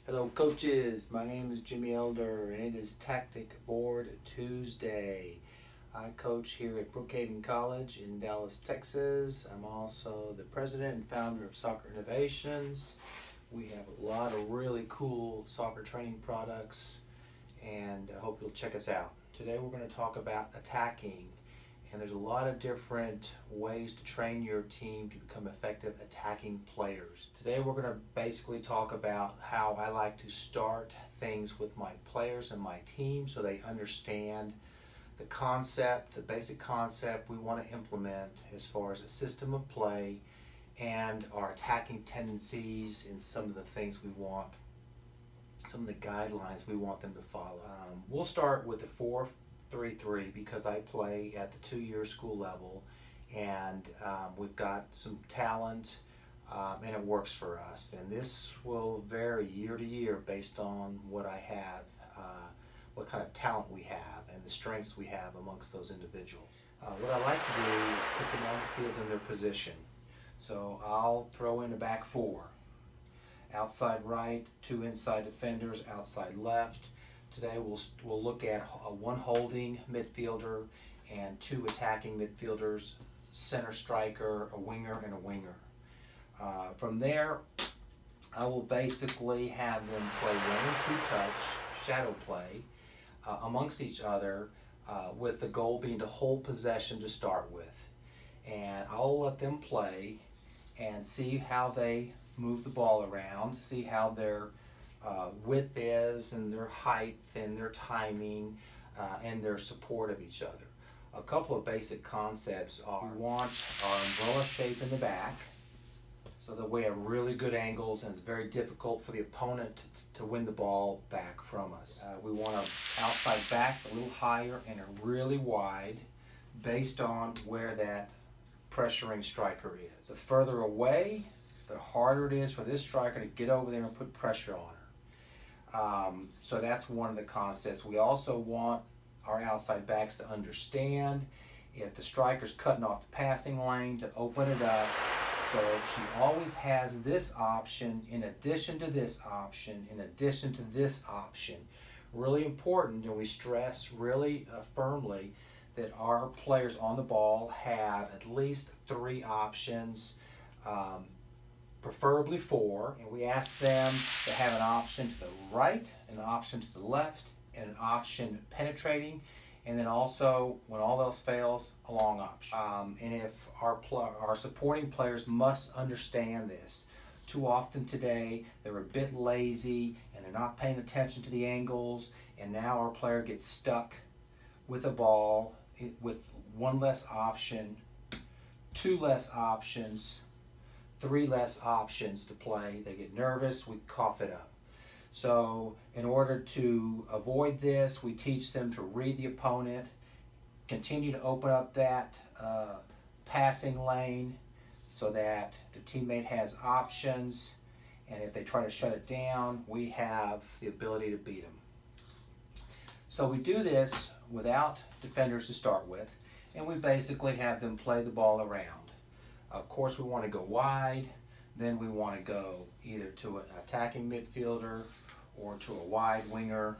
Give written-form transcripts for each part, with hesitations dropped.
Hello coaches, my name is Jimmy Elder and it is Tactic Board Tuesday. I coach here at Brookhaven College in Dallas, Texas. I'm also the president and founder of Soccer Innovations. We have a lot of really cool soccer training products and I hope you'll check us out. Today we're going to talk about attacking, and there's a lot of different ways to train your team to become effective attacking players. Today we're going to basically talk about how I like to start things with my players and my team so they understand the concept, the basic concept we want to implement as far as a system of play and our attacking tendencies and some of the things we want, some of the guidelines we want them to follow. We'll start with the 4-3-3 because I play at the 2-year school level, and we've got some talent and it works for us. And this will vary year to year based on what I have, what kind of talent we have, and the strengths we have amongst those individuals. What I like to do is put them on the field in their position. So I'll throw in a back four. Outside right, 2 inside defenders, outside left. Today we'll look at one holding midfielder and 2 attacking midfielders, center striker, a winger, and a winger. From there, I will basically have them play 1 and 2 touch, shadow play, amongst each other, with the goal being to hold possession to start with. And I'll let them play and see how they move the ball around, see how their width is and their height and their timing and their support of each other. A couple of basic concepts are we want our umbrella shape in the back so that we have really good angles and it's very difficult for the opponent to win the ball back from us. We want our outside backs a little higher and really wide based on where that pressuring striker is. The further away, the harder it is for this striker to get over there and put pressure on her. So that's one of the concepts. We also want our outside backs to understand if the striker's cutting off the passing lane to open it up so she always has this option in addition to this option, in addition to this option. Really important, and we stress really firmly that our players on the ball have at least 3 options, preferably 4, and we ask them to have an option to the right, an option to the left, and an option penetrating, and then also, when all else fails, a long option. And if our supporting players must understand this. Too often today, they're a bit lazy, and they're not paying attention to the angles, and now our player gets stuck with a ball with 1 less option, 2 less options, 3 less options to play. They get nervous, we cough it up. So in order to avoid this, we teach them to read the opponent, continue to open up that passing lane so that the teammate has options, and if they try to shut it down, we have the ability to beat them. So we do this without defenders to start with, and we basically have them play the ball around. Of course, we want to go wide, then we want to go either to an attacking midfielder or to a wide winger,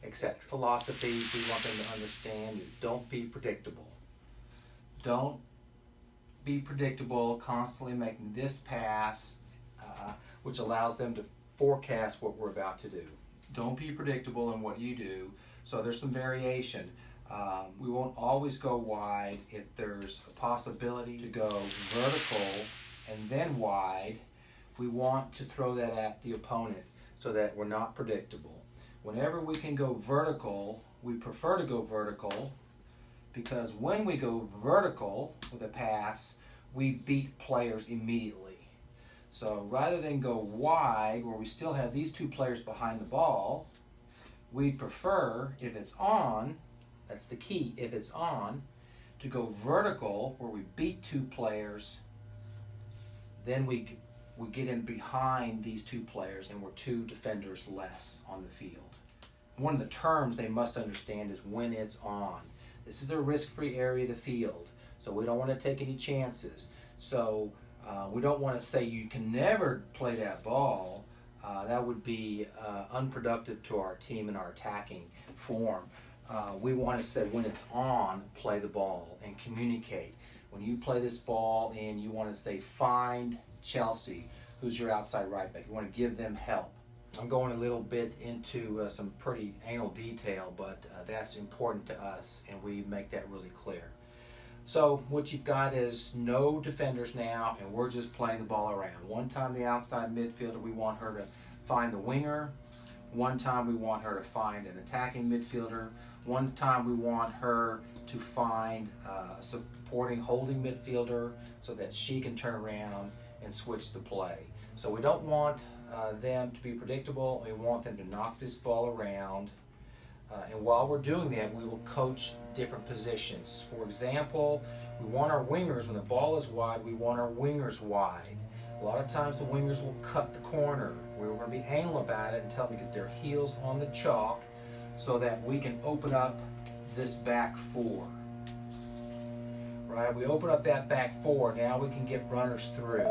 etc. Philosophy we want them to understand is don't be predictable. Don't be predictable, constantly making this pass, which allows them to forecast what we're about to do. Don't be predictable in what you do, so there's some variation. We won't always go wide. If there's a possibility to go vertical and then wide, we want to throw that at the opponent so that we're not predictable. Whenever we can go vertical, we prefer to go vertical because when we go vertical with a pass, we beat players immediately. So rather than go wide where we still have these 2 players behind the ball, we prefer, if it's on, that's the key, if it's on, to go vertical where we beat 2 players, then we get in behind these 2 players and we're 2 defenders less on the field. One of the terms they must understand is when it's on. This is a risk-free area of the field, so we don't want to take any chances. So we don't want to say you can never play that ball. That would be unproductive to our team and our attacking form. We want to say when it's on, play the ball and communicate. When you play this ball in, you want to say find Chelsea, who's your outside right back. You want to give them help. I'm going a little bit into some pretty anal detail, but that's important to us, and we make that really clear. So what you've got is no defenders now, and we're just playing the ball around. One time the outside midfielder, we want her to find the winger. One time we want her to find an attacking midfielder. One time we want her to find a supporting holding midfielder so that she can turn around and switch the play. So we don't want them to be predictable. We want them to knock this ball around. And while we're doing that, we will coach different positions. For example, we want our wingers, when the ball is wide, we want our wingers wide. A lot of times the wingers will cut the corner. We're going to be anal about it and tell them to get their heels on the chalk so that we can open up this back four. Right? We open up that back four, now we can get runners through.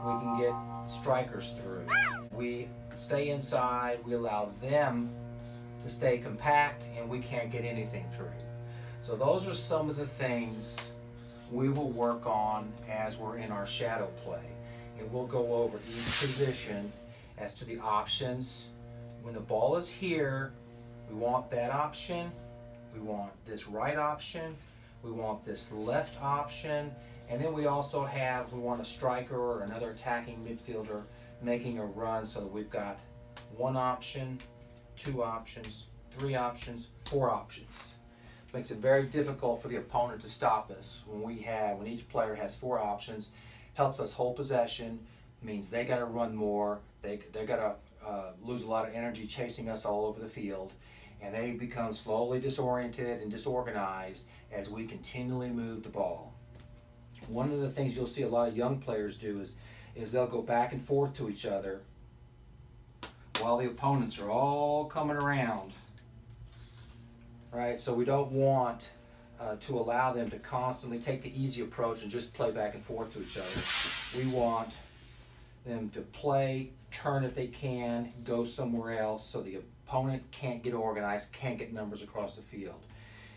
We can get strikers through. We stay inside, we allow them to stay compact, and we can't get anything through. So those are some of the things we will work on as we're in our shadow play. And we'll go over each position as to the options. When the ball is here, we want that option, we want this right option, we want this left option, and then we also we want a striker or another attacking midfielder making a run so that we've got one option, 2 options, 3 options, 4 options. Makes it very difficult for the opponent to stop us when each player has 4 options. Helps us hold possession, means they got to run more, they got to lose a lot of energy chasing us all over the field, and they become slowly disoriented and disorganized as we continually move the ball. One of the things you'll see a lot of young players do is they'll go back and forth to each other while the opponents are all coming around, right? So we don't want to allow them to constantly take the easy approach and just play back and forth to each other. We want them to play, turn if they can, go somewhere else so the opponent can't get organized, can't get numbers across the field.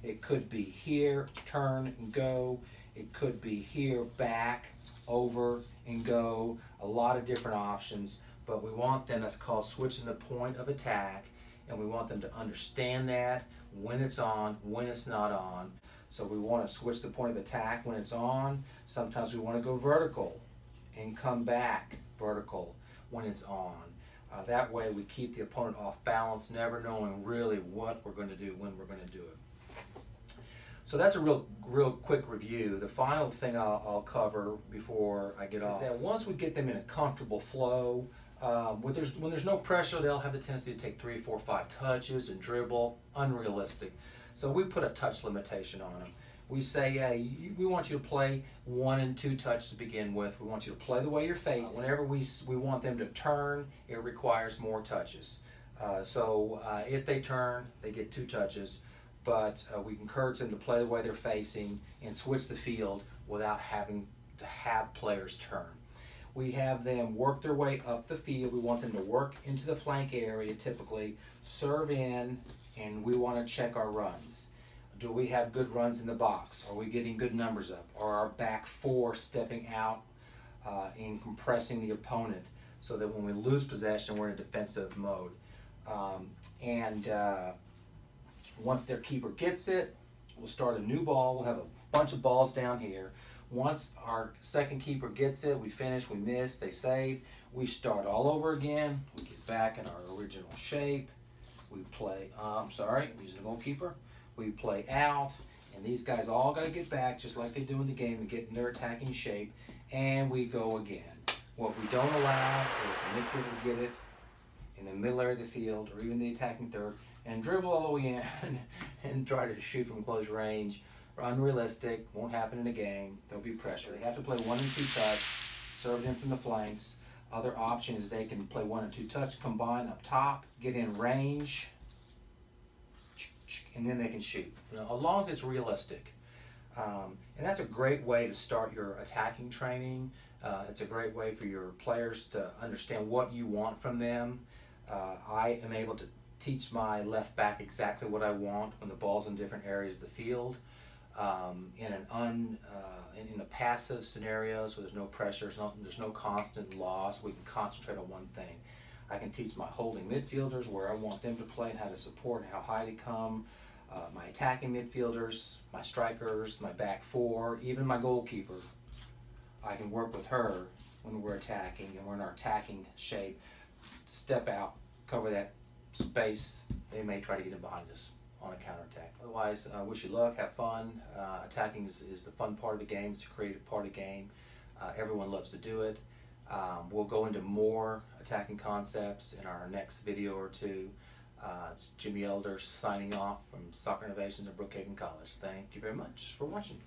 It could be here, turn and go. It could be here, back, over and go. A lot of different options. But we want them, that's called switching the point of attack, and we want them to understand that when it's on, when it's not on. So we want to switch the point of attack when it's on. Sometimes we want to go vertical and come back vertical when it's on. That way we keep the opponent off balance, never knowing really what we're going to do, when we're going to do it. So that's a real quick review. The final thing I'll cover before I get off is that once we get them in a comfortable flow, when there's no pressure, they'll have the tendency to take 3, 4, 5 touches and dribble. Unrealistic. So we put a touch limitation on them. We say, hey, we want you to play 1 and 2 touches to begin with. We want you to play the way you're facing. Whenever we want them to turn, it requires more touches. So if they turn, they get 2 touches. But we encourage them to play the way they're facing and switch the field without having to have players turn. We have them work their way up the field. We want them to work into the flank area typically, serve in, and we want to check our runs. Do we have good runs in the box? Are we getting good numbers up? Are our back 4 stepping out and compressing the opponent so that when we lose possession, we're in a defensive mode? Once their keeper gets it, we'll start a new ball. We'll have a bunch of balls down here. Once our second keeper gets it, we finish, we miss, they save. We start all over again. We get back in our original shape. We play, I'm using the goalkeeper. We play out, and these guys all got to get back just like they do in the game and get in their attacking shape, and we go again. What we don't allow is the midfielder to get it in the middle area of the field or even the attacking third and dribble all the way in and try to shoot from close range. Unrealistic, won't happen in a game. There'll be pressure. They have to play 1 and 2 touch, serve in from the flanks. Other option is they can play 1 and 2 touch, combine up top, get in range, and then they can shoot. You know, as long as it's realistic. And that's a great way to start your attacking training. It's a great way for your players to understand what you want from them. I am able to teach my left back exactly what I want when the ball's in different areas of the field. In a passive scenario, so there's no pressure, there's no constant loss. We can concentrate on one thing. I can teach my holding midfielders where I want them to play and how to support and how high to come. My attacking midfielders, my strikers, my back four, even my goalkeeper. I can work with her when we're attacking and we're in our attacking shape. Step out, cover that space. They may try to get in behind us on a counterattack. Otherwise, wish you luck, have fun. Attacking is the fun part of the game. It's a creative part of the game. Everyone loves to do it. We'll go into more attacking concepts in our next video or two. It's Jimmy Elder signing off from Soccer Innovations at Brookhaven College. Thank you very much for watching.